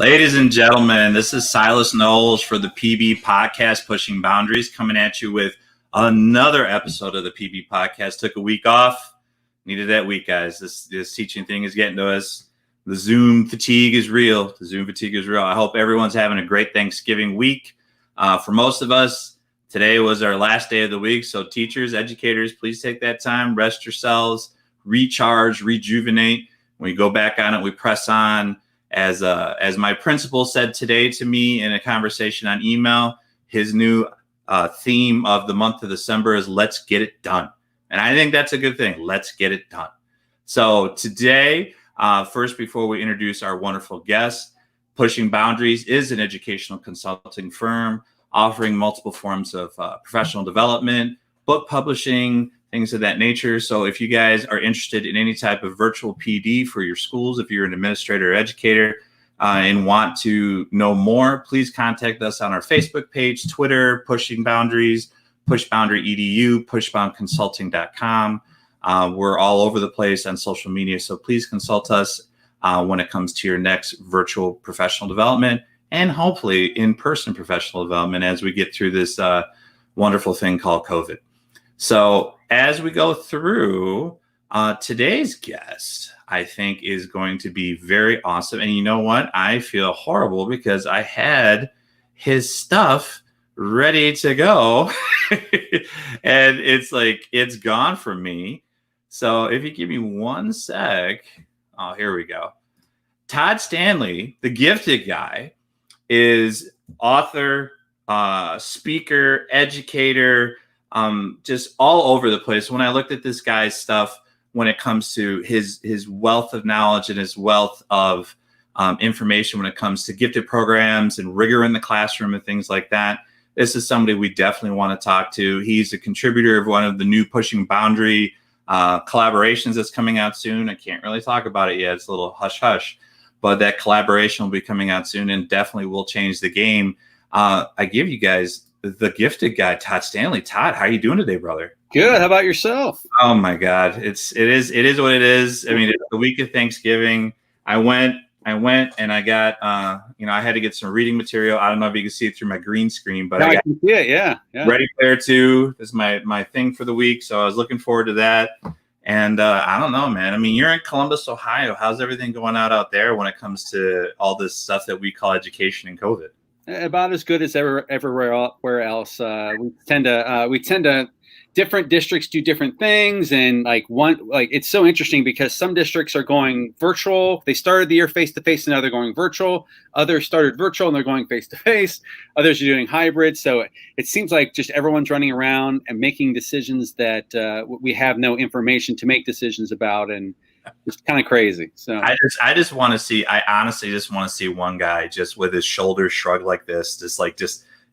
Ladies and gentlemen, this is Silas Knowles for the PB Podcast, Pushing Boundaries, coming at you with another episode of the PB Podcast. Took a week off. Needed that week, guys. This teaching thing is getting to us. The Zoom fatigue is real. I hope everyone's having a great Thanksgiving week. For most of us, today was our last day of the week. So teachers, educators, please take that time, rest yourselves, recharge, rejuvenate. When we go back on it, we press on. As my principal said today to me in a conversation on email, his new theme of the month of December is let's get it done. And I think that's a good thing. Let's get it done. So today, first, before we introduce our wonderful guest, Pushing Boundaries is an educational consulting firm offering multiple forms of professional development, book publishing, things of that nature. So if you guys are interested in any type of virtual PD for your schools, if you're an administrator or educator and want to know more, please contact us on our Facebook page, Twitter, Pushing Boundaries, Push Boundary EDU, pushboundconsulting.com. We're all over the place on social media, so please consult us when it comes to your next virtual professional development and hopefully in-person professional development as we get through this wonderful thing called COVID. So as we go through, today's guest, I think, is going to be very awesome. And you know what? I feel horrible because I had his stuff ready to go. And it's like, it's gone from me. So if you give me one sec. Oh, here we go. Todd Stanley, the gifted guy, is author, speaker, educator, just all over the place. When I looked at this guy's stuff, when it comes to his wealth of knowledge and his wealth of information when it comes to gifted programs and rigor in the classroom and things like that, this is somebody we definitely want to talk to. He's a contributor of one of the new Pushing Boundary collaborations that's coming out soon. I can't really talk about it yet. It's a little hush-hush, but that collaboration will be coming out soon and definitely will change the game. I give you guys the gifted guy, Todd Stanley. Todd, how are you doing today, brother? Good. How about yourself? Oh my God. It is what it is. I mean, it's the week of Thanksgiving. I went and I got, I had to get some reading material. I don't know if you can see it through my green screen, but I can see it. Yeah. Ready Player 2. This is my thing for the week. So I was looking forward to that. And I don't know, man. I mean, you're in Columbus, Ohio. How's everything going out there when it comes to all this stuff that we call education and COVID? About as good as everywhere else. We tend to different districts do different things, and it's so interesting because some districts are going virtual. They started the year face to face, and now they're going virtual. Others started virtual and they're going face to face. Others are doing hybrid. So it seems like just everyone's running around and making decisions that we have no information to make decisions about, and it's kind of crazy. So I honestly just want to see one guy just with his shoulders shrugged like this,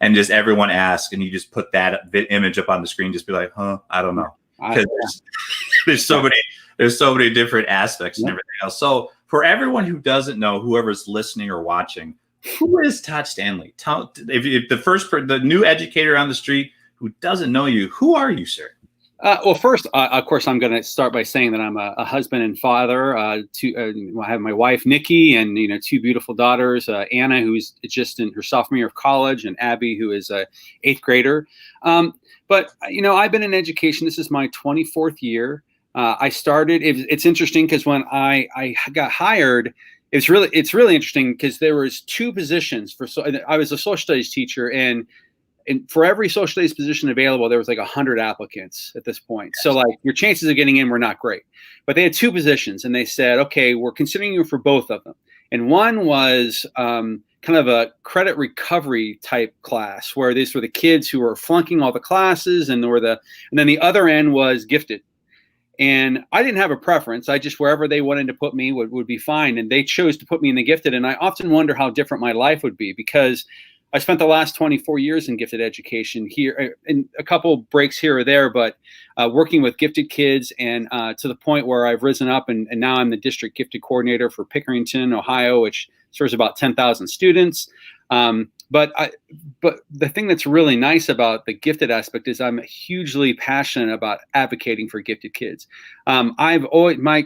and just everyone ask, and you just put that image up on the screen, just be like, I don't know. Because there's so many different aspects and everything else. So for everyone who doesn't know, whoever's listening or watching, who is Todd Stanley? If the new educator on the street who doesn't know you, who are you, sir? Well, first, of course, I'm going to start by saying that I'm a husband and father. I have my wife, Nikki, and two beautiful daughters, Anna, who's just in her sophomore year of college, and Abby, who is a 8th grader. But I've been in education. This is my 24th year. I started. It's interesting because when I got hired, it's really interesting because there was 2 positions I was a social studies teacher, and for every social studies position available, there was like 100 applicants at this point. So your chances of getting in were not great. But they had 2 positions, and they said, okay, we're considering you for both of them. And one was kind of a credit recovery type class, where these were the kids who were flunking all the classes, and then the other end was gifted. And I didn't have a preference. I just, wherever they wanted to put me would be fine. And they chose to put me in the gifted. And I often wonder how different my life would be, because I spent the last 24 years in gifted education here, and a couple breaks here or there, but working with gifted kids, and to the point where I've risen up, and now I'm the district gifted coordinator for Pickerington, Ohio, which serves about 10,000 students. But the thing that's really nice about the gifted aspect is I'm hugely passionate about advocating for gifted kids. I've always my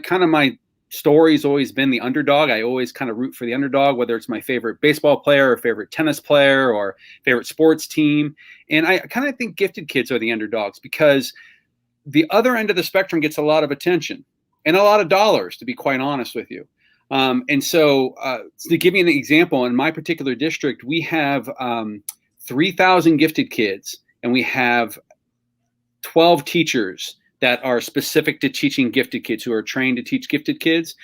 story's always been the underdog. I always kind of root for the underdog, whether it's my favorite baseball player or favorite tennis player or favorite sports team. And I kind of think gifted kids are the underdogs because the other end of the spectrum gets a lot of attention and a lot of dollars, to be quite honest with you. And so to give you an example, in my particular district, we have 3,000 gifted kids, and we have 12 teachers that are specific to teaching gifted kids, who are trained to teach gifted kids.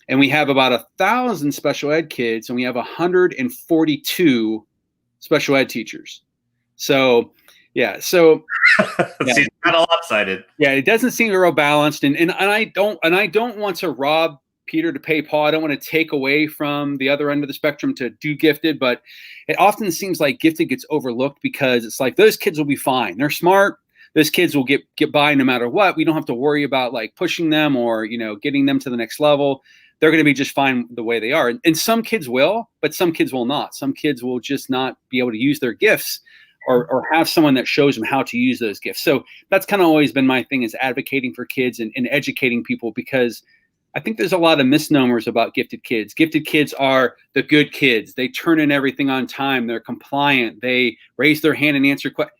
And we have about 1,000 special ed kids, and we have 142 special ed teachers. So, yeah. So yeah. Seems kind of lopsided. Yeah, it doesn't seem real balanced. And I don't want to rob Peter to pay Paul. I don't want to take away from the other end of the spectrum to do gifted, but it often seems like gifted gets overlooked because it's like those kids will be fine. They're smart. Those kids will get by no matter what. We don't have to worry about like pushing them or, getting them to the next level. They're going to be just fine the way they are. And some kids will, but some kids will not. Some kids will just not be able to use their gifts or have someone that shows them how to use those gifts. So that's kind of always been my thing, is advocating for kids and educating people, because I think there's a lot of misnomers about gifted kids. Gifted kids are the good kids. They turn in everything on time. They're compliant. They raise their hand and answer questions.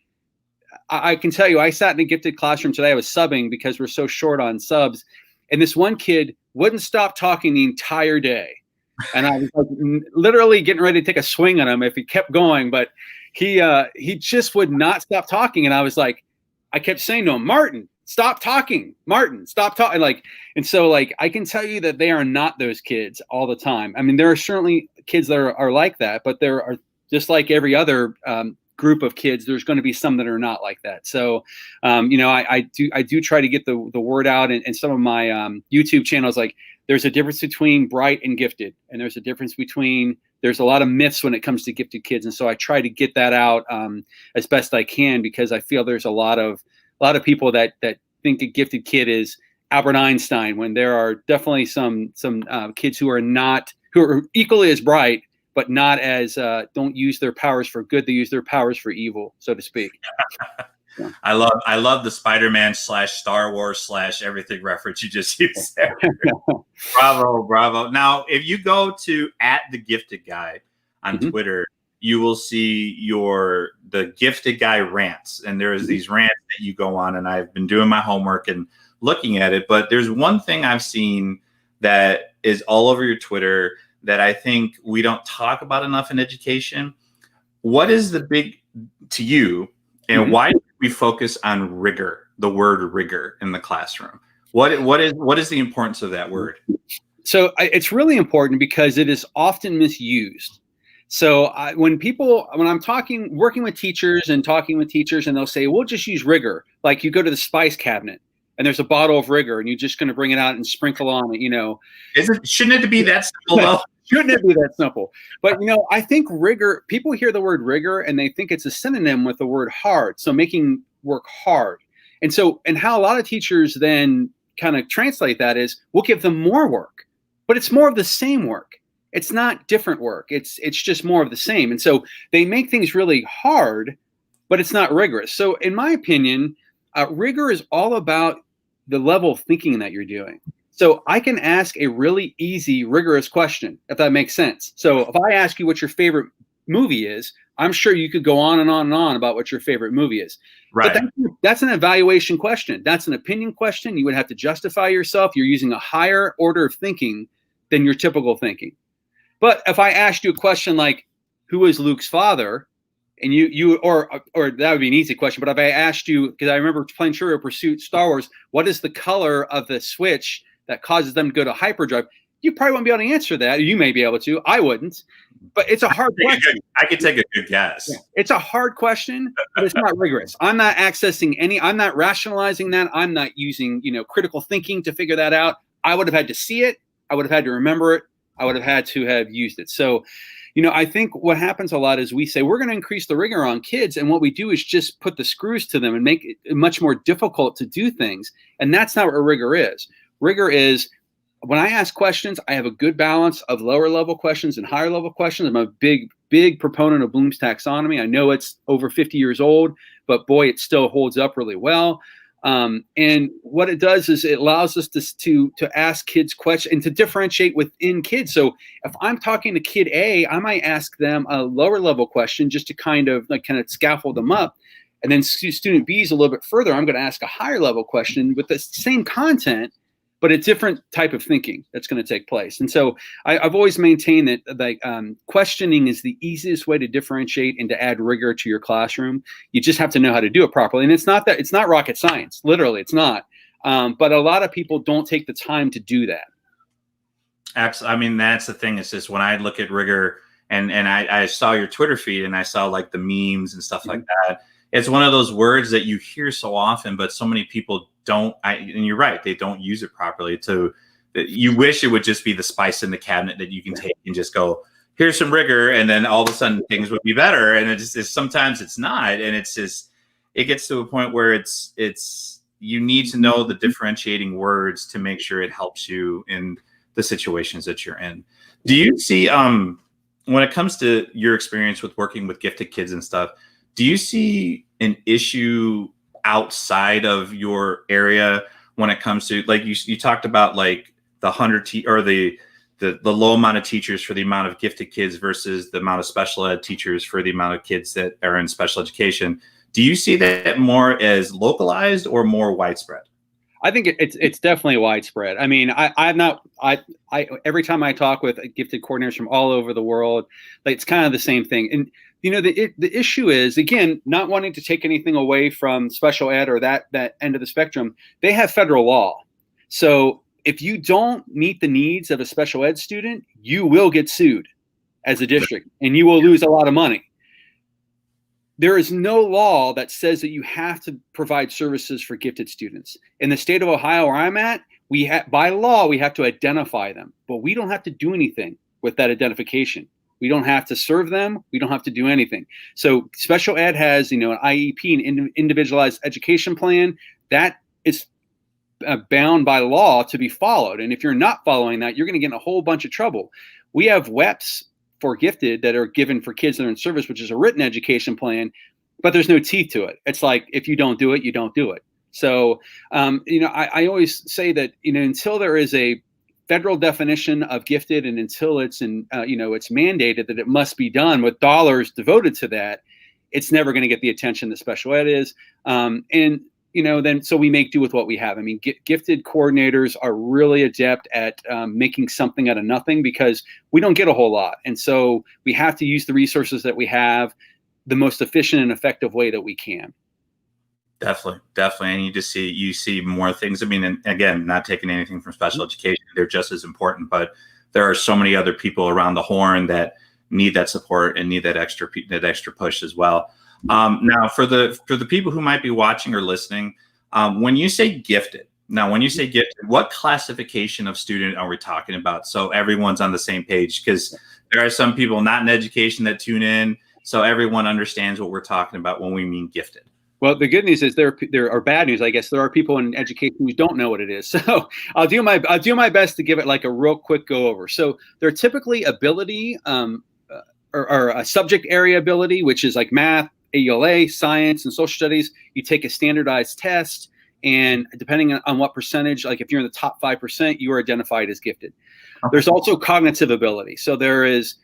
I can tell you, I sat in a gifted classroom today. I was subbing because we're so short on subs. And this one kid wouldn't stop talking the entire day. And I was like, literally getting ready to take a swing at him if he kept going. But he just would not stop talking. And I was like, I kept saying to him, Martin, stop talking. Martin, stop talking. And so I can tell you that they are not those kids all the time. I mean, there are certainly kids that are like that, but there are, just like every other group of kids, there's going to be some that are not like that. So, I do try to get the word out, and some of my YouTube channels, like there's a difference between bright and gifted, and there's a lot of myths when it comes to gifted kids. And so I try to get that out as best I can, because I feel there's a lot of people that think a gifted kid is Albert Einstein, when there are definitely some kids who are equally as bright, but not as don't use their powers for good. They use their powers for evil, so to speak. Yeah. I love the Spider-Man / Star Wars / everything reference you just used there. Bravo. Now, if you go to @thegifted_guy on Twitter, you will see the gifted guy rants, and there's these rants that you go on, and I've been doing my homework and looking at it. But there's one thing I've seen that is all over your Twitter that I think we don't talk about enough in education. What is the big to you, and why do we focus on rigor, the word rigor, in the classroom? What is the importance of that word? So it's really important because it is often misused. So when I'm working with teachers and talking with teachers, and they'll say, we'll just use Rigor. Like you go to the spice cabinet and there's a bottle of Rigor and you're just going to bring it out and sprinkle on it, Shouldn't it be that simple though? Shouldn't it be that simple? But, I think rigor, people hear the word rigor and they think it's a synonym with the word hard. So making work hard. And how a lot of teachers then kind of translate that is, we'll give them more work, but it's more of the same work. It's not different work. It's just more of the same. And so they make things really hard, but it's not rigorous. So in my opinion, rigor is all about the level of thinking that you're doing. So I can ask a really easy, rigorous question, if that makes sense. So if I ask you what your favorite movie is, I'm sure you could go on and on and on about what your favorite movie is. Right. But that's an evaluation question. That's an opinion question. You would have to justify yourself. You're using a higher order of thinking than your typical thinking. But if I asked you a question like, who is Luke's father? And or that would be an easy question. But if I asked you, because I remember playing Trivial Pursuit, Star Wars, what is the color of the switch that causes them to go to hyperdrive? You probably won't be able to answer that. You may be able to. I wouldn't. But it's a hard question. I could take a good guess. Yeah. It's a hard question, but it's not rigorous. I'm not I'm not rationalizing that. I'm not using, critical thinking to figure that out. I would have had to see it. I would have had to remember it. I would have had to have used it. So, I think what happens a lot is we say we're going to increase the rigor on kids. And what we do is just put the screws to them and make it much more difficult to do things. And that's not what rigor is. Rigor is, when I ask questions, I have a good balance of lower level questions and higher level questions. I'm a big proponent of Bloom's taxonomy. I know it's over 50 years old, but boy, it still holds up really well. And what it does is it allows us to ask kids questions and to differentiate within kids. So if I'm talking to kid A, I might ask them a lower level question just to kind of scaffold them up. And then student B is a little bit further. I'm going to ask a higher level question with the same content, but a different type of thinking that's going to take place. And so I've always maintained that questioning is the easiest way to differentiate and to add rigor to your classroom. You just have to know how to do it properly. And it's not rocket science. Literally, it's not. But a lot of people don't take the time to do that. I mean, that's the thing. It's just when I look at rigor and I saw your Twitter feed and I saw like the memes and stuff like that. It's one of those words that you hear so often, but so many people don't. And you're right, they don't use it properly. You wish it would just be the spice in the cabinet that you can take and just go, here's some rigor, and then all of a sudden things would be better. And sometimes it's not, and it gets to a point where you need to know the differentiating words to make sure it helps you in the situations that you're in. Do you see when it comes to your experience with working with gifted kids and stuff? Do you see an issue outside of your area when it comes to, like you talked about, like the 100 or the low amount of teachers for the amount of gifted kids versus the amount of special ed teachers for the amount of kids that are in special education? Do you see that more as localized or more widespread? I think it's definitely widespread. I mean, I every time I talk with gifted coordinators from all over the world, like, it's kind of the same thing. And the issue is, again, not wanting to take anything away from special ed or that end of the spectrum. They have federal law. So if you don't meet the needs of a special ed student, you will get sued as a district and you will lose a lot of money. There is no law that says that you have to provide services for gifted students. In the state of Ohio, where I'm at, by law, we have to identify them, but we don't have to do anything with that identification. We don't have to serve them. We don't have to do anything. So special ed has, an IEP, an individualized education plan that is bound by law to be followed. And if you're not following that, you're going to get in a whole bunch of trouble. We have WEPs for gifted that are given for kids that are in service, which is a written education plan, but there's no teeth to it. It's like, if you don't do it, you don't do it. So, I always say that, until there is a federal definition of gifted and until it's it's mandated that it must be done with dollars devoted to that, it's never going to get the attention that special ed is. So we make do with what we have. I mean, gifted coordinators are really adept at making something out of nothing because we don't get a whole lot. And so we have to use the resources that we have the most efficient and effective way that we can. Definitely. And you see more things. I mean, and again, not taking anything from special education, they're just as important, but there are so many other people around the horn that need that support and need that extra push as well. Now, for the people who might be watching or listening, when you say gifted, what classification of student are we talking about? So everyone's on the same page, because there are some people not in education that tune in, so everyone understands what we're talking about when we mean gifted. Well, the good news is there are bad news. I guess there are people in education who don't know what it is. So I'll do my best to give it like a real quick go over. So they're typically ability or a subject area ability, which is like math, AULA, science, and social studies. You take a standardized test, and depending on what percentage, like if you're in the top 5%, you are identified as gifted. Okay. There's also cognitive ability. So there is,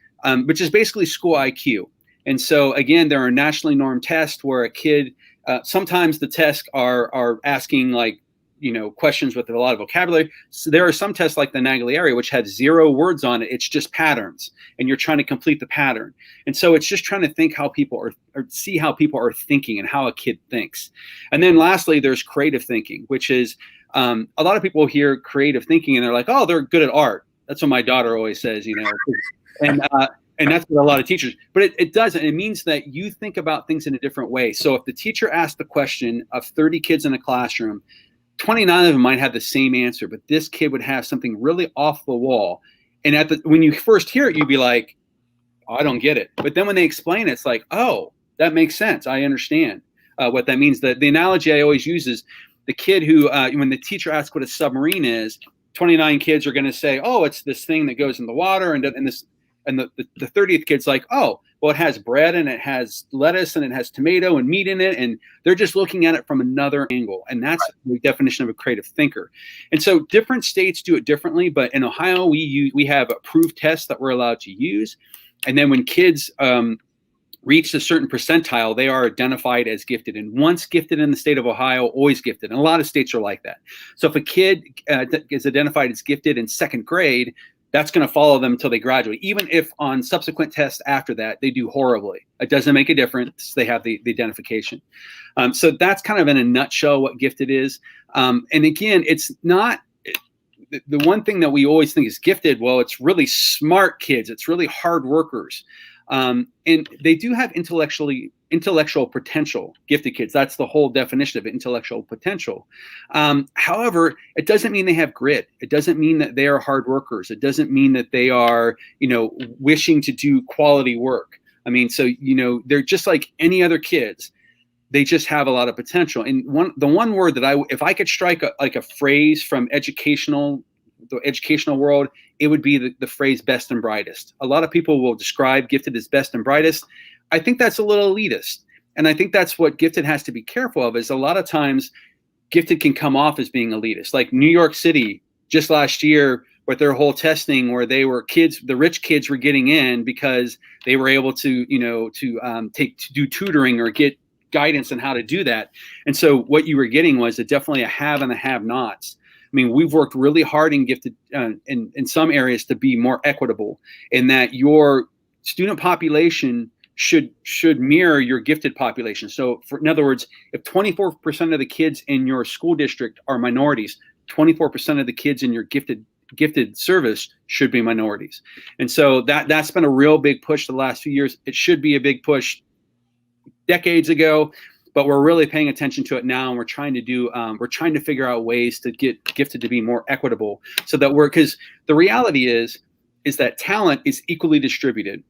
which is basically school IQ. And so again, there are nationally normed tests where a kid, sometimes the tests are asking questions with a lot of vocabulary. So there are some tests like the Naglieri, which have 0 words on it. It's just patterns, and you're trying to complete the pattern. And so it's just trying to think how people are, or see how people are thinking and how a kid thinks. And then lastly, there's creative thinking, which is a lot of people hear creative thinking and they're like, oh, they're good at art. That's what my daughter always says, and that's what a lot of teachers, but it doesn't. It means that you think about things in a different way. So if the teacher asked the question of 30 kids in a classroom, 29 of them might have the same answer, but this kid would have something really off the wall. And when you first hear it, you'd be like, oh, I don't get it. But then when they explain it, it's like, oh, that makes sense. I understand what that means. The analogy I always use is the kid who, when the teacher asks what a submarine is, 29 kids are going to say, oh, it's this thing that goes in the water. And And the 30th kid's like, oh, well, it has bread and it has lettuce and it has tomato and meat in it. And they're just looking at it from another angle. And that's the definition of a creative thinker. And so different states do it differently. But in Ohio, we have approved tests that we're allowed to use. And then when kids reach a certain percentile, they are identified as gifted. And once gifted in the state of Ohio, always gifted. And a lot of states are like that. So if a kid is identified as gifted in second grade, that's going to follow them until they graduate. Even if on subsequent tests after that, they do horribly. It doesn't make a difference. They have the identification. So that's kind of in a nutshell what gifted is. And again, it's not the one thing that we always think is gifted. Well, it's really smart kids. It's really hard workers. And they do have intellectual potential, gifted kids. That's the whole definition of intellectual potential. However, it doesn't mean they have grit. It doesn't mean that they are hard workers. It doesn't mean that they are, wishing to do quality work. I mean, so, they're just like any other kids. They just have a lot of potential. And the one word that if I could strike a phrase from the educational world, it would be the phrase best and brightest. A lot of people will describe gifted as best and brightest. I think that's a little elitist. And I think that's what gifted has to be careful of, is a lot of times gifted can come off as being elitist. Like New York City just last year with their whole testing, where they were the rich kids were getting in because they were able to, do tutoring or get guidance on how to do that. And so what you were getting was definitely a have and a have nots. I mean, we've worked really hard in gifted in some areas to be more equitable, in that your student population should mirror your gifted population. So in other words, if 24% of the kids in your school district are minorities, 24% of the kids in your gifted service should be minorities. And so that's been a real big push the last few years. It should be a big push decades ago, but we're really paying attention to it now, and we're trying to figure out ways to get gifted to be more equitable, so that because the reality is that talent is equally distributed,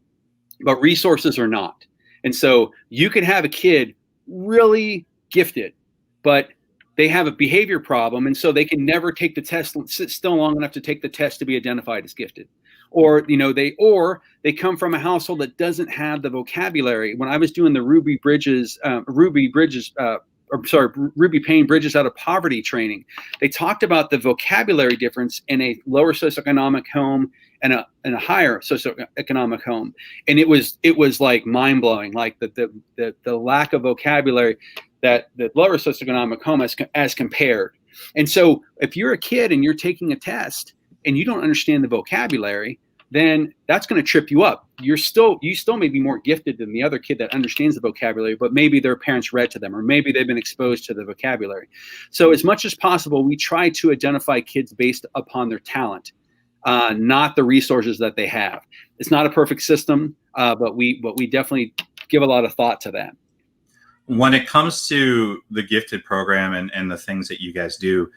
but resources are not. And so you could have a kid really gifted, but they have a behavior problem, and so they can never take the test, sit still long enough to take the test to be identified as gifted. Or they come from a household that doesn't have the vocabulary. When I was doing the Ruby Payne Bridges Out of Poverty training, they talked about the vocabulary difference in a lower socioeconomic home and a higher socioeconomic home, and it was like mind blowing, like the lack of vocabulary that the lower socioeconomic home as compared. And so if you're a kid and you're taking a test and you don't understand the vocabulary, then that's going to trip you up. You still may be more gifted than the other kid that understands the vocabulary, but maybe their parents read to them, or maybe they've been exposed to the vocabulary. So as much as possible, we try to identify kids based upon their talent, not the resources that they have. It's not a perfect system, but we definitely give a lot of thought to that. When it comes to the gifted program and the things that you guys do,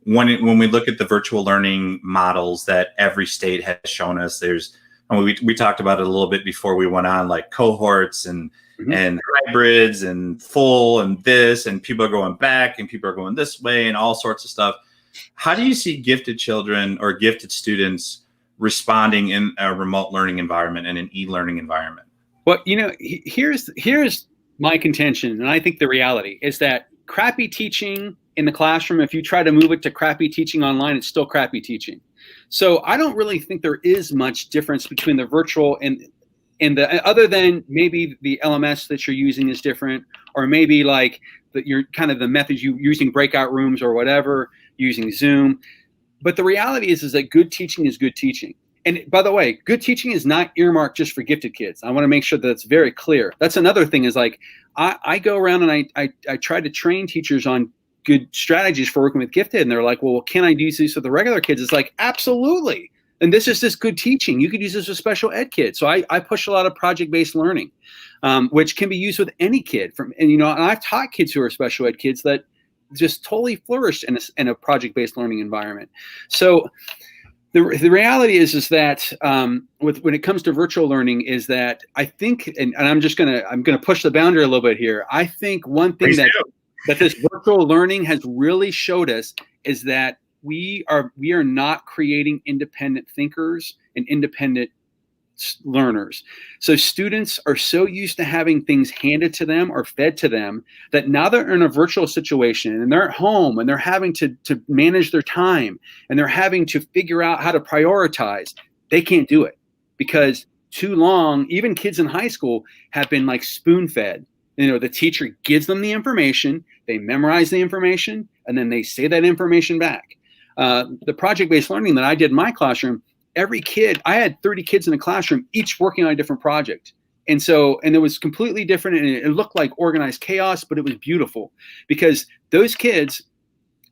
when we look at the virtual learning models that every state has shown us, we talked about it a little bit before we went on, like cohorts and hybrids and full and this, and people are going back and people are going this way and all sorts of stuff. How do you see gifted children or gifted students responding in a remote learning environment and an e-learning environment? Well, here's my contention, and I think the reality is that crappy teaching in the classroom, if you try to move it to crappy teaching online, it's still crappy teaching. So I don't really think there is much difference between the virtual and the, other than maybe the LMS that you're using is different, or maybe like you're kind of the methods you using breakout rooms or whatever, using Zoom. But the reality is that good teaching is good teaching. And by the way, good teaching is not earmarked just for gifted kids. I want to make sure that it's very clear. That's another thing, is like I go around and I try to train teachers on good strategies for working with gifted, and they're like, well, can I use this with the regular kids? It's like, absolutely. And this is just good teaching. You could use this with special ed kids. So I push a lot of project-based learning, which can be used with any kid. And I've taught kids who are special ed kids that just totally flourished in a project-based learning environment. So the reality is that when it comes to virtual learning, is that I think, and I'm gonna push the boundary a little bit here. I think one thing that this virtual learning has really showed us is that we are not creating independent thinkers and independent learners. So students are so used to having things handed to them or fed to them that now they're in a virtual situation and they're at home and they're having to manage their time and they're having to figure out how to prioritize. They can't do it because too long, even kids in high school have been like spoon fed. The teacher gives them the information, they memorize the information, and then they say that information back. The project-based learning that I did in my classroom, every kid, I had 30 kids in the classroom, each working on a different project. And it was completely different, and it looked like organized chaos, but it was beautiful because those kids,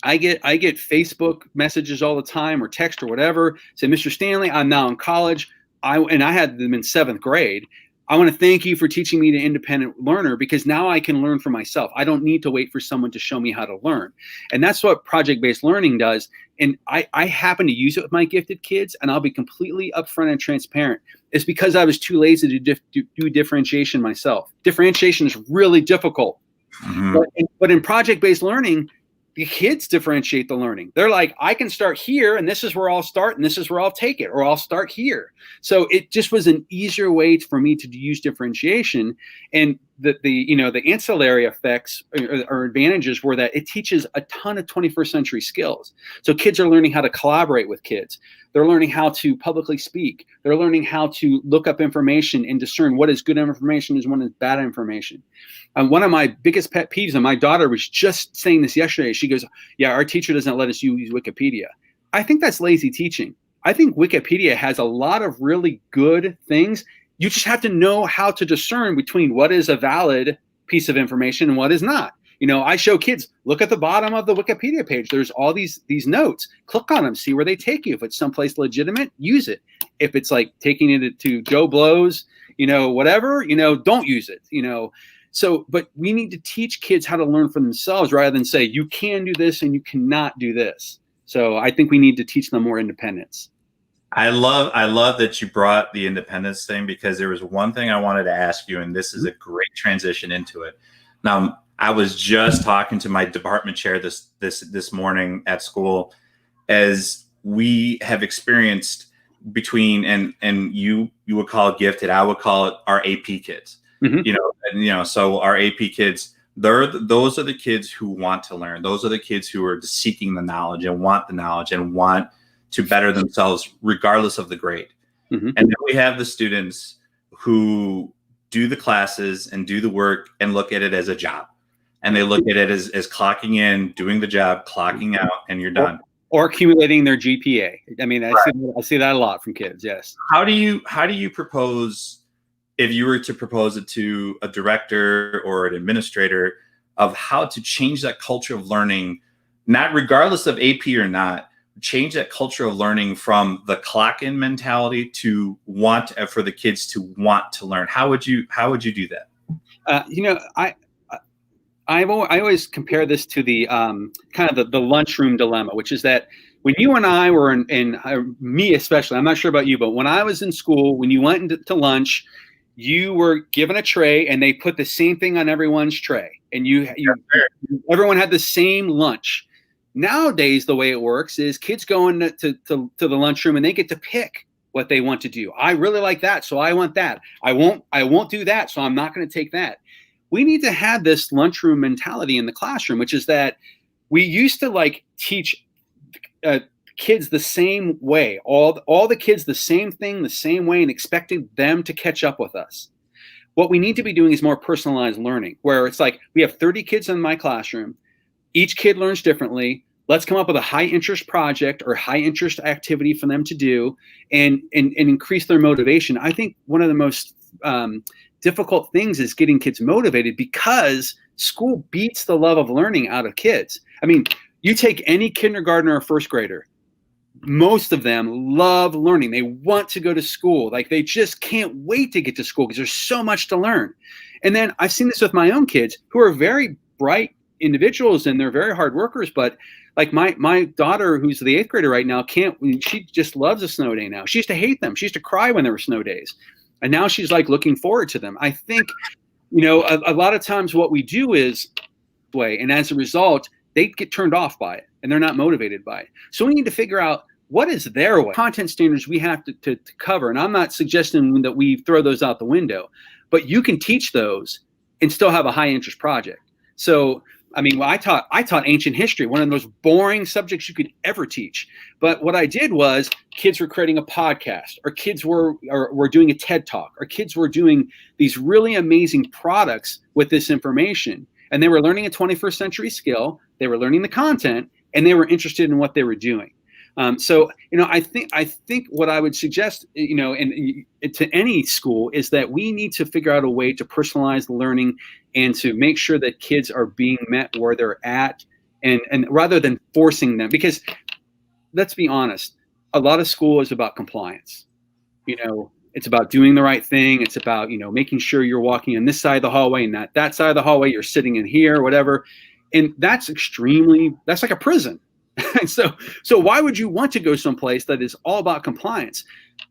I get Facebook messages all the time or text or whatever, say, Mr. Stanley, I'm now in college. I had them in 7th grade. I want to thank you for teaching me the independent learner because now I can learn for myself. I don't need to wait for someone to show me how to learn. And that's what project-based learning does. And I happen to use it with my gifted kids, and I'll be completely upfront and transparent. It's because I was too lazy to do differentiation myself. Differentiation is really difficult. Mm-hmm. But in project-based learning, the kids differentiate the learning. They're like, I can start here, and this is where I'll start, and this is where I'll take it, or I'll start here. So it just was an easier way for me to use differentiation. And the ancillary effects or advantages were that it teaches a ton of 21st century skills. So kids are learning how to collaborate with kids. They're learning how to publicly speak. They're learning how to look up information and discern what is good information and what is bad information. One of my biggest pet peeves, and my daughter was just saying this yesterday, she goes, yeah, our teacher doesn't let us use Wikipedia. I think that's lazy teaching. I think Wikipedia has a lot of really good things. You just have to know how to discern between what is a valid piece of information and what is not. I show kids, look at the bottom of the Wikipedia page. There's all these notes. Click on them, see where they take you. If it's someplace legitimate, use it. If it's like taking it to Joe Blow's, whatever, don't use it, So, but we need to teach kids how to learn for themselves rather than say, you can do this and you cannot do this. So I think we need to teach them more independence. I love that you brought the independence thing because there was one thing I wanted to ask you, and this is a great transition into it. Now, I was just talking to my department chair this morning at school, as we have experienced between and you would call it gifted, I would call it our AP kids. Mm-hmm. So our AP kids, those are the kids who want to learn. Those are the kids who are seeking the knowledge and want the knowledge and want to better themselves regardless of the grade. Mm-hmm. And then we have the students who do the classes and do the work and look at it as a job. And they look at it as clocking in, doing the job, clocking out, and you're done. Or accumulating their GPA. I mean, I see that a lot from kids. Yes. How do you propose, if you were to propose it to a director or an administrator, of how to change that culture of learning, not regardless of AP or not, change that culture of learning from the clock in mentality to for the kids to want to learn? How would you do that? I always compare this to the kind of the lunchroom dilemma, which is that when you and I were in me especially, I'm not sure about you, but when I was in school, when you went to lunch, you were given a tray and they put the same thing on everyone's tray, and everyone had the same lunch. Nowadays, the way it works is kids go into the lunchroom and they get to pick what they want to do. I really like that, so I want that. I won't do that, so I'm not going to take that. We need to have this lunchroom mentality in the classroom, which is that we used to teach kids the same way, all the kids the same thing, the same way, and expected them to catch up with us. What we need to be doing is more personalized learning, where it's like we have 30 kids in my classroom. Each kid learns differently. Let's come up with a high interest project or high interest activity for them to do and increase their motivation. I think one of the most difficult things is getting kids motivated because school beats the love of learning out of kids. I mean, you take any kindergartner or first grader, most of them love learning. They want to go to school. They just can't wait to get to school because there's so much to learn. And then I've seen this with my own kids who are very bright individuals and they're very hard workers, but my daughter, who's the 8th grader right now, she just loves a snow day now. She used to hate them. She used to cry when there were snow days. And now she's looking forward to them. I think, a lot of times what we do is and as a result, they get turned off by it and they're not motivated by it. So we need to figure out what is their way? Content standards we have to cover. And I'm not suggesting that we throw those out the window, but you can teach those and still have a high interest project. So, I mean, well, I taught ancient history, one of the most boring subjects you could ever teach. But what I did was kids were creating a podcast, or kids were doing a TED Talk, or kids were doing these really amazing products with this information. And they were learning a 21st century skill. They were learning the content, and they were interested in what they were doing. So, I think what I would suggest, and to any school, is that we need to figure out a way to personalize the learning and to make sure that kids are being met where they're at, and rather than forcing them. Because let's be honest, a lot of school is about compliance. It's about doing the right thing. It's about, making sure you're walking in this side of the hallway and not that side of the hallway. You're sitting in here, whatever. And that's like a prison. And so why would you want to go someplace that is all about compliance?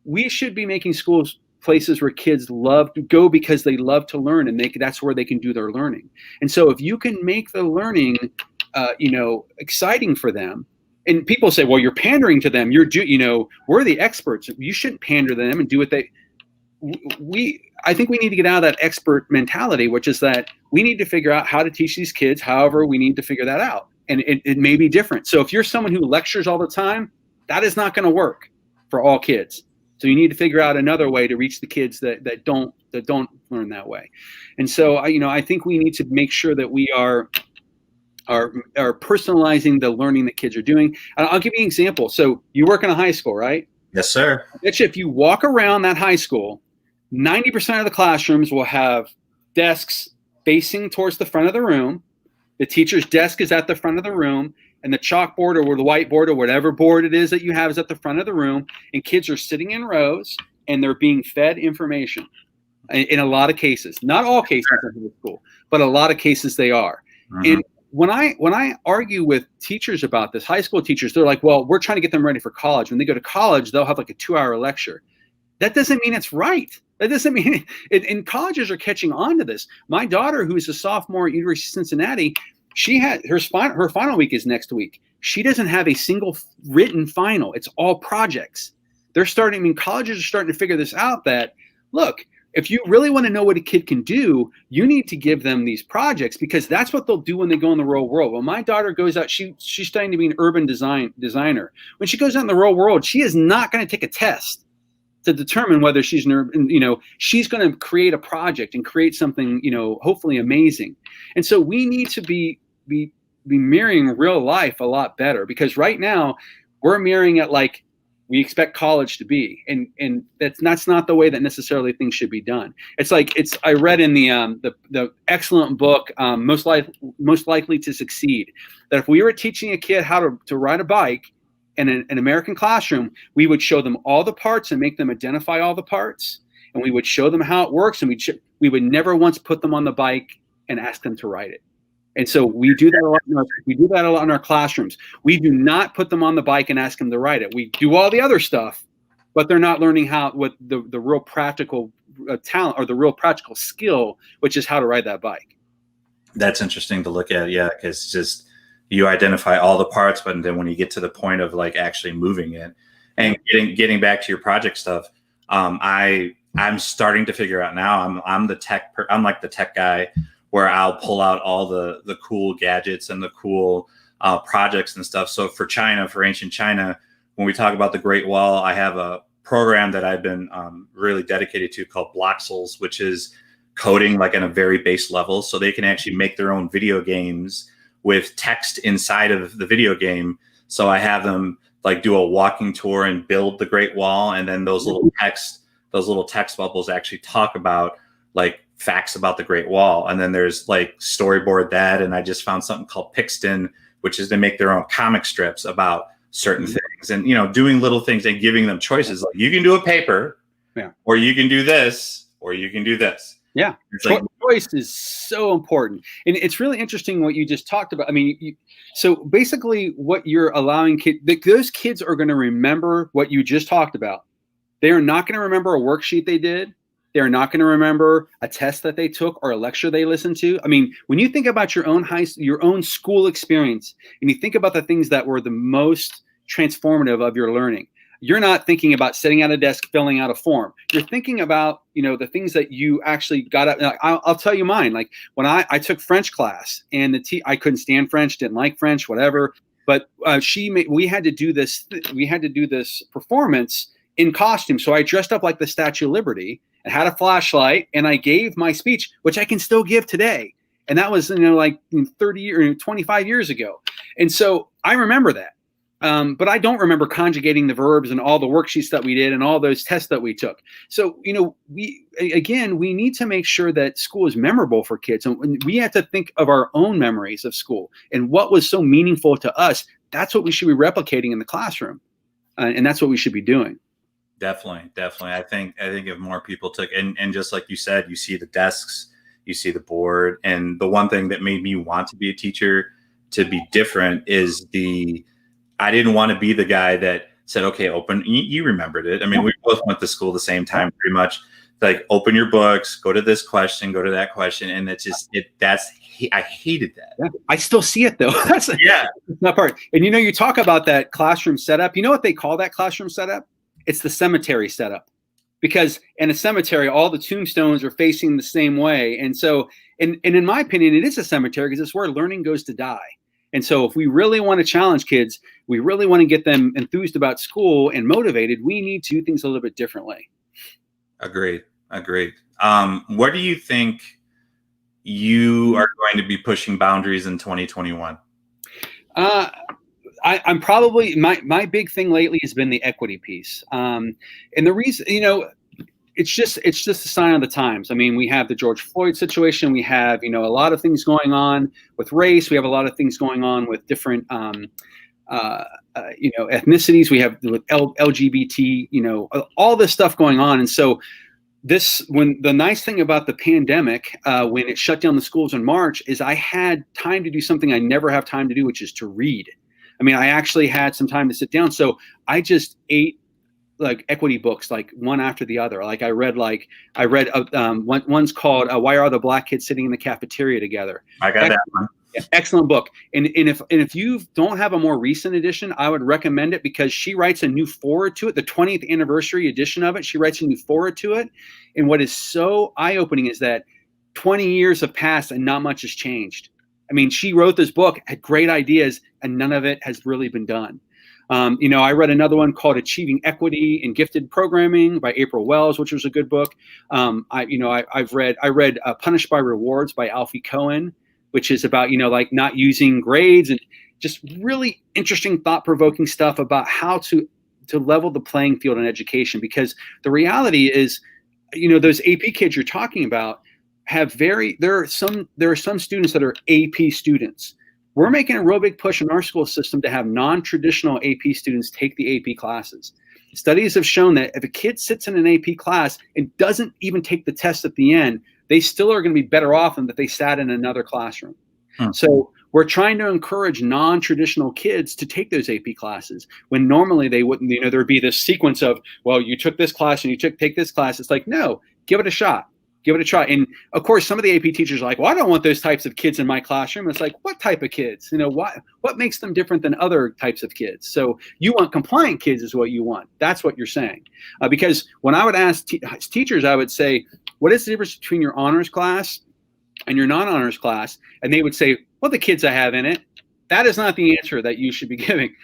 We should be making schools places where kids love to go because they love to learn, and that's where they can do their learning. And so if you can make the learning, exciting for them, and people say, well, you're pandering to them. We're the experts. You shouldn't pander to them and do what I think we need to get out of that expert mentality, which is that we need to figure out how to teach these kids. However, we need to figure that out. And it may be different. So if you're someone who lectures all the time, that is not going to work for all kids. So you need to figure out another way to reach the kids that don't learn that way. And so I think we need to make sure that we are personalizing the learning that kids are doing. And I'll give you an example. So you work in a high school, right? Yes, sir. If you walk around that high school, 90% of the classrooms will have desks facing towards the front of the room. The teacher's desk is at the front of the room, and the chalkboard or the whiteboard or whatever board it is that you have is at the front of the room, and kids are sitting in rows, and they're being fed information in a lot of cases. Not all cases in high school, but a lot of cases they are. Mm-hmm. And when I argue with teachers about this, high school teachers, they're like, well, we're trying to get them ready for college. When they go to college, they'll have like a 2-hour lecture. That doesn't mean it's right. That doesn't mean it, and colleges are catching on to this. My daughter, who is a sophomore at University of Cincinnati, she had her final week is next week. She doesn't have a single written final. It's all projects. Colleges are starting to figure this out, that, look, if you really want to know what a kid can do, you need to give them these projects, because that's what they'll do when they go in the real world. When my daughter goes out, she's studying to be an urban designer. When she goes out in the real world, she is not going to take a test to determine whether she's an urban, she's going to create a project and create something, hopefully amazing. And so we need to be mirroring real life a lot better, because right now we're mirroring it like we expect college to be, and that's not the way that necessarily things should be done. I read in the excellent book, Most Likely to Succeed, that if we were teaching a kid how to ride a bike in an American classroom, we would show them all the parts and make them identify all the parts, and we would show them how it works, and we would never once put them on the bike and ask them to ride it. And so we do that a lot in our classrooms. We do not put them on the bike and ask them to ride it. We do all the other stuff, but they're not learning what the real practical talent or the real practical skill, which is how to ride that bike. That's interesting to look at, yeah, because just you identify all the parts, but then when you get to the point of like actually moving it and getting back to your project stuff, I'm starting to figure out now. I'm like the tech guy, where I'll pull out all the cool gadgets and the cool projects and stuff. So for ancient China, when we talk about the Great Wall, I have a program that I've been really dedicated to called Bloxels, which is coding like on a very base level. So they can actually make their own video games with text inside of the video game. So I have them like do a walking tour and build the Great Wall. And then those little text bubbles actually talk about like facts about the Great Wall. And then there's like storyboard that. And I just found something called Pixton, which is they make their own comic strips about certain things, and, doing little things and giving them choices. Like, you can do a paper, or you can do this, or you can do this. Yeah. Choice is so important. And it's really interesting what you just talked about. I mean, so basically what you're allowing kids, those kids are going to remember what you just talked about. They are not going to remember a worksheet they did. They're not going to remember a test that they took or a lecture they listened to. I mean, when you think about your own school experience, and you think about the things that were the most transformative of your learning. You're not thinking about sitting at a desk, filling out a form. You're thinking about, the things that you actually got up. I'll tell you mine. Like when I took French class and I couldn't stand French, didn't like French, whatever. But we had to do this performance in costume. So I dressed up like the Statue of Liberty and had a flashlight, and I gave my speech, which I can still give today. And that was, like 30 or 25 years ago. And so I remember that. But I don't remember conjugating the verbs and all the worksheets that we did and all those tests that we took. So, we need to make sure that school is memorable for kids. And we have to think of our own memories of school and what was so meaningful to us. That's what we should be replicating in the classroom. And that's what we should be doing. Definitely. I think if more people took, and just like you said, you see the desks, you see the board. And the one thing that made me want to be a teacher to be different is I didn't want to be the guy that said, okay, open, you remembered it. I mean, we both went to school the same time, pretty much. Like, open your books, go to this question, go to that question. And I hated that. Yeah. I still see it though. That's that part. And you talk about that classroom setup. You know what they call that classroom setup? It's the cemetery setup. Because in a cemetery, all the tombstones are facing the same way. And so, and in my opinion, it is a cemetery because it's where learning goes to die. And so if we really want to challenge kids, we really want to get them enthused about school and motivated, we need to do things a little bit differently. Agreed. Where do you think you are going to be pushing boundaries in 2021? I'm probably, my big thing lately has been the equity piece. And the reason, it's just a sign of the times. I mean, we have the George Floyd situation. We have, a lot of things going on with race. We have a lot of things going on with different, ethnicities. We have with LGBT, all this stuff going on. And so when the nice thing about the pandemic, when it shut down the schools in March, is I had time to do something I never have time to do, which is to read. I mean, I actually had some time to sit down. So I just ate like equity books, like one after the other. Like I read one's called "Why Are the Black Kids Sitting in the Cafeteria Together?" I got that one. Excellent book. And if you don't have a more recent edition, I would recommend it because she writes a new foreword to it. The 20th anniversary edition of it, she writes a new foreword to it. And what is so eye-opening is that 20 years have passed and not much has changed. I mean, she wrote this book, had great ideas, and none of it has really been done. I read another one called Achieving Equity in Gifted Programming by April Wells, which was a good book. I read Punished by Rewards by Alfie Cohen, which is about, like not using grades and just really interesting, thought-provoking stuff about how to level the playing field in education. Because the reality is, those AP kids you're talking about there are some students that are AP students. We're making a real big push in our school system to have non-traditional AP students take the AP classes. Studies have shown that if a kid sits in an AP class and doesn't even take the test at the end, they still are going to be better off than if they sat in another classroom. So we're trying to encourage non-traditional kids to take those AP classes when normally they wouldn't. There'd be this sequence of, well, you took this class and you take this class. It's like, no, give it a shot. Give it a try. And of course, some of the AP teachers are like, well, I don't want those types of kids in my classroom. It's like, what type of kids? What makes them different than other types of kids? So you want compliant kids is what you want. That's what you're saying. Because when I would ask teachers, I would say, what is the difference between your honors class and your non-honors class? And they would say, well, the kids I have in it. That is not the answer that you should be giving.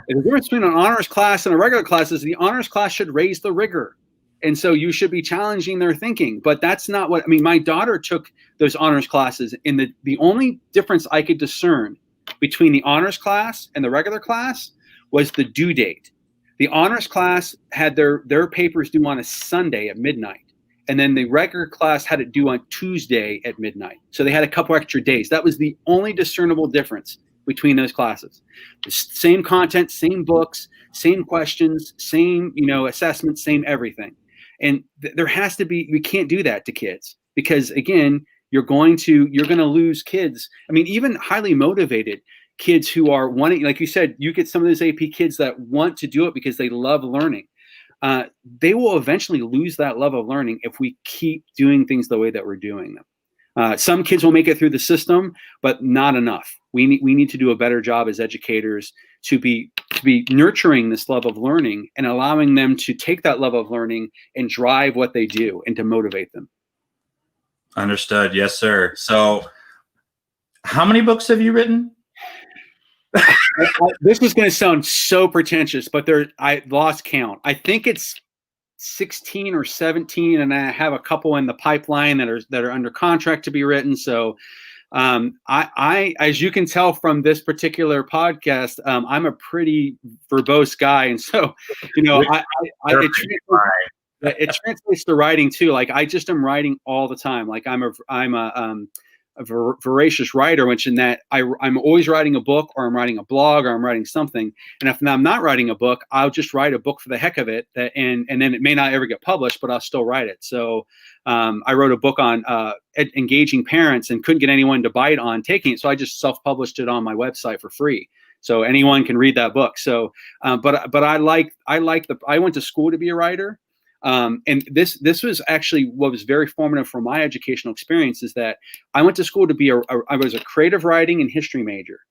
The difference between an honors class and a regular class is the honors class should raise the rigor. And so you should be challenging their thinking, but that's not what, my daughter took those honors classes, and the only difference I could discern between the honors class and the regular class was the due date. The honors class had their papers due on a Sunday at midnight, and then the regular class had it due on Tuesday at midnight. So they had a couple extra days. That was the only discernible difference between those classes. The same content, same books, same questions, same, assessments, same everything. And there has to be, we can't do that to kids because again, you're going to lose kids. Even highly motivated kids who are wanting, like you said, you get some of those AP kids that want to do it because they love learning. They will eventually lose that love of learning if we keep doing things the way that we're doing them. Some kids will make it through the system, but not enough. We need to do a better job as educators to be nurturing this love of learning and allowing them to take that love of learning and drive what they do and to motivate them. Understood. Yes, sir. So how many books have you written? This is going to sound so pretentious, but I lost count. I think it's 16 or 17, and I have a couple in the pipeline that are under contract to be written. So I, as you can tell from this particular podcast, I'm a pretty verbose guy. And so, it translates to writing too. Like I just am writing all the time. Like I'm a voracious writer, which in that I'm always writing a book, or I'm writing a blog, or I'm writing something. And if I'm not writing a book, I'll just write a book for the heck of it. And then it may not ever get published, but I'll still write it. So I wrote a book on engaging parents and couldn't get anyone to buy it on taking it. So I just self-published it on my website for free. So anyone can read that book. So, but I went to school to be a writer. And this was actually what was very formative for my educational experience, is that I went to school to I was a creative writing and history major.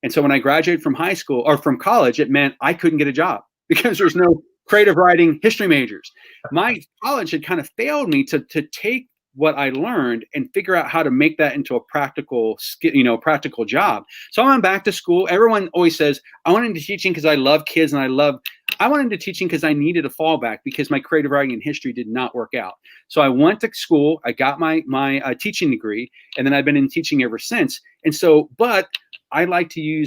And so when I graduated from high school or from college, it meant I couldn't get a job because there's no creative writing history majors. My college had kind of failed me to take what I learned and figure out how to make that into a practical job. So I went back to school. Everyone always says, I went into teaching because I love kids and I went into teaching because I needed a fallback because my creative writing and history did not work out. So I went to school, I got my teaching degree, and then I've been in teaching ever since. And so, but I like to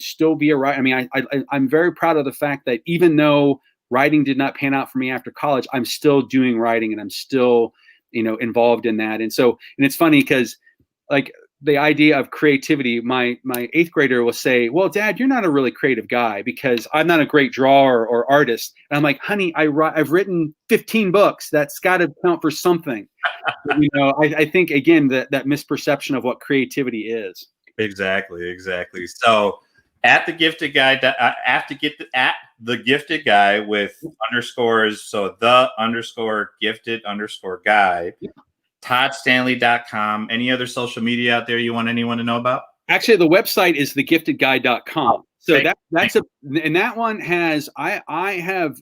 still be a writer. I mean, I'm very proud of the fact that even though writing did not pan out for me after college, I'm still doing writing and I'm still, involved in that. And so, and it's funny because like the idea of creativity, my 8th grader will say, well, Dad, you're not a really creative guy because I'm not a great drawer or artist. And I'm like, honey, I've written 15 books. That's got to count for something. I think, again, that misperception of what creativity is. Exactly. So at the gifted guy, the gifted guy with underscores. So _gifted_guy, ToddStanley.com. Any other social media out there you want anyone to know about? Actually, the website is thegiftedguy.com. So and that one has, I have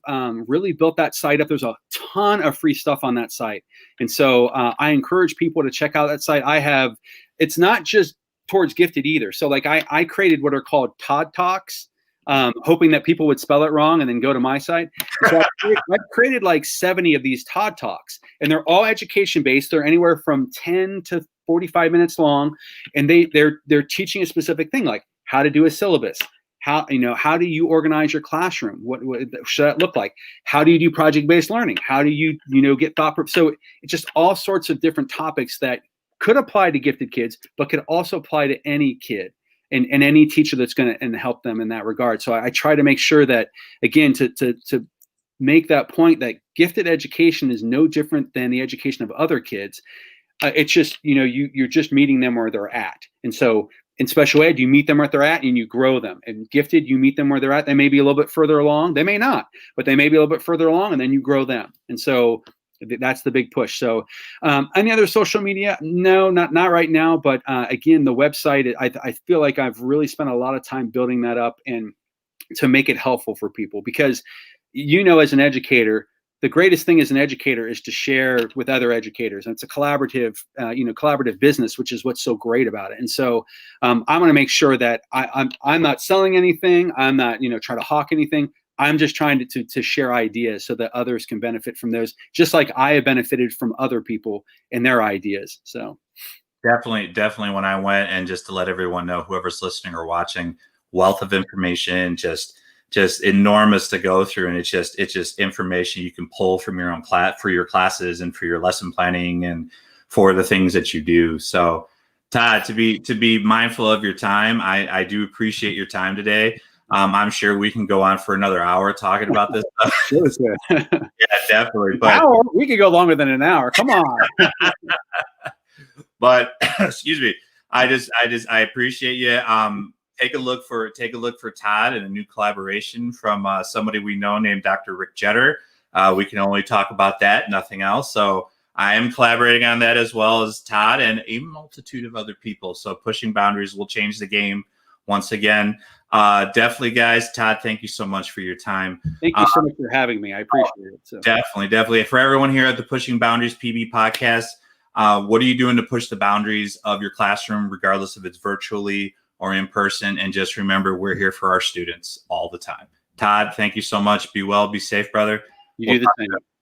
really built that site up. There's a ton of free stuff on that site. And so I encourage people to check out that site. It's not just towards gifted either. So like I created what are called Todd Talks, hoping that people would spell it wrong and then go to my site. So I've created like 70 of these Todd Talks, and they're all education based. They're anywhere from 10 to 45 minutes long, and they're teaching a specific thing, like how to do a syllabus. How do you organize your classroom? What should that look like? How do you do project-based learning? How do you get thought? So it's just all sorts of different topics that could apply to gifted kids, but could also apply to any kid and any teacher that's going to help them in that regard. So I try to make sure that, again, to make that point that gifted education is no different than the education of other kids. It's just, you're just meeting them where they're at. And so in special ed, you meet them where they're at and you grow them. And gifted, you meet them where they're at. They may be a little bit further along. They may not, but they may be a little bit further along, and then you grow them. And so that's the big push. So any other social media? No, not right now. But again, the website, I feel like I've really spent a lot of time building that up and to make it helpful for people, because, as an educator, the greatest thing as an educator is to share with other educators. And it's a collaborative business, which is what's so great about it. And so I want to make sure that I'm not selling anything. I'm not, trying to hawk anything. I'm just trying to share ideas so that others can benefit from those, just like I have benefited from other people and their ideas. So definitely when I went, and just to let everyone know, whoever's listening or watching, wealth of information, just enormous to go through. And it's just information you can pull from your own for your classes and for your lesson planning and for the things that you do. So Todd, to be mindful of your time, I do appreciate your time today. I'm sure we can go on for another hour talking about this stuff. Sure. Yeah, definitely. But we could go longer than an hour. Come on. But excuse me. I appreciate you. Take a look for Todd and a new collaboration from somebody we know named Dr. Rick Jetter. We can only talk about that, nothing else. So I am collaborating on that, as well as Todd and a multitude of other people. So Pushing Boundaries will change the game once again. Definitely, guys. Todd, thank you so much for your time. Thank you so much for having me. I appreciate it. So. Definitely. For everyone here at the Pushing Boundaries PB podcast, what are you doing to push the boundaries of your classroom, regardless if it's virtually or in person? And just remember, we're here for our students all the time. Todd, thank you so much. Be well, be safe, brother. You do the same.